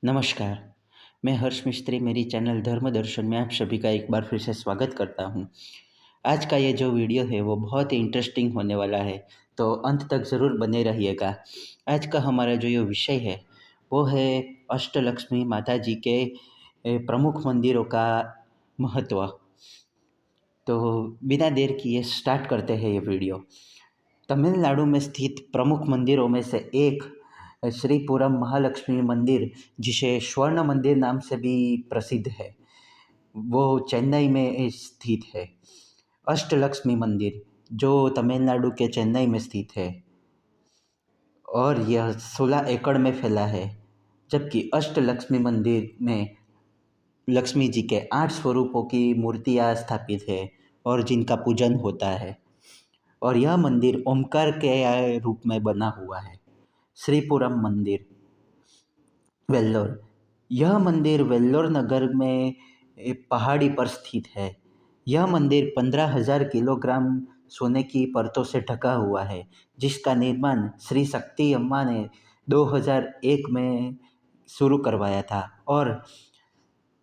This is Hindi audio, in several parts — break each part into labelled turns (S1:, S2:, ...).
S1: नमस्कार, मैं हर्ष मिस्त्री मेरी चैनल धर्म दर्शन में आप सभी का एक बार फिर से स्वागत करता हूँ। आज का ये जो वीडियो है वो बहुत ही इंटरेस्टिंग होने वाला है, तो अंत तक ज़रूर बने रहिएगा। आज का हमारा जो ये विषय है वो है अष्टलक्ष्मी माता जी के प्रमुख मंदिरों का महत्व। तो बिना देर किए स्टार्ट करते हैं ये वीडियो। तमिलनाडु में स्थित प्रमुख मंदिरों में से एक श्रीपुरम महालक्ष्मी मंदिर, जिसे स्वर्ण मंदिर नाम से भी प्रसिद्ध है, वो चेन्नई में स्थित है। अष्टलक्ष्मी मंदिर जो तमिलनाडु के चेन्नई में स्थित है और यह 16 एकड़ में फैला है, जबकि अष्टलक्ष्मी मंदिर में लक्ष्मी जी के 8 स्वरूपों की मूर्तियाँ स्थापित है और जिनका पूजन होता है। और यह मंदिर ओमकार के रूप में बना हुआ है। श्रीपुरम मंदिर वेल्लोर, यह मंदिर वेल्लोर नगर में एक पहाड़ी पर स्थित है। यह मंदिर 15,000 किलोग्राम सोने की परतों से ढका हुआ है, जिसका निर्माण श्री शक्ति अम्मा ने 2001 में शुरू करवाया था और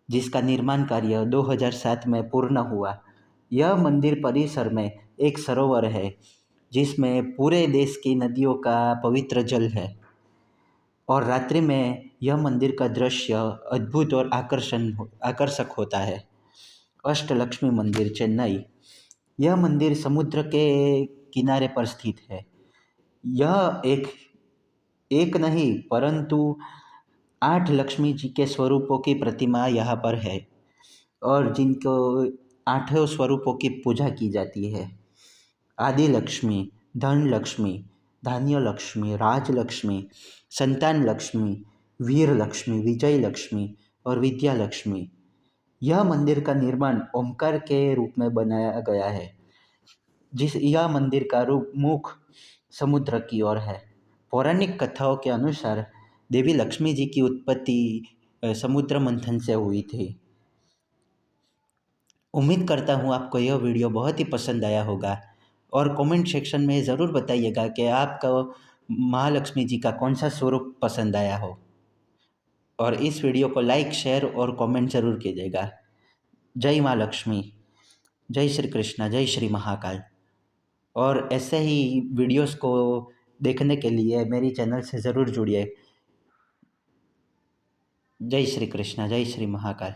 S1: जिसका निर्माण कार्य 2007 में पूर्ण हुआ। यह मंदिर परिसर में एक सरोवर है जिसमें पूरे देश की नदियों का पवित्र जल है और रात्रि में यह मंदिर का दृश्य अद्भुत और आकर्षक होता है। अष्टलक्ष्मी मंदिर चेन्नई, यह मंदिर समुद्र के किनारे पर स्थित है। यह एक नहीं परंतु 8 लक्ष्मी जी के स्वरूपों की प्रतिमा यहाँ पर है और जिनको 8 स्वरूपों की पूजा की जाती है। आदि लक्ष्मी, धन लक्ष्मी, धान्य लक्ष्मी, राज लक्ष्मी, संतान लक्ष्मी, वीर लक्ष्मी, विजय लक्ष्मी और विद्या लक्ष्मी। यह मंदिर का निर्माण ओमकार के रूप में बनाया गया है, यह मंदिर का रूप मुख समुद्र की ओर है। पौराणिक कथाओं के अनुसार देवी लक्ष्मी जी की उत्पत्ति समुद्र मंथन से हुई थी। उम्मीद करता हूँ आपको यह वीडियो बहुत ही पसंद आया होगा और कमेंट सेक्शन में ज़रूर बताइएगा कि आपको महालक्ष्मी जी का कौन सा स्वरूप पसंद आया हो। और इस वीडियो को लाइक, शेयर और कमेंट ज़रूर कीजिएगा। जय माँ लक्ष्मी, जय श्री कृष्णा, जय श्री महाकाल। और ऐसे ही वीडियोस को देखने के लिए मेरी चैनल से ज़रूर जुड़िए। जय श्री कृष्णा, जय श्री महाकाल।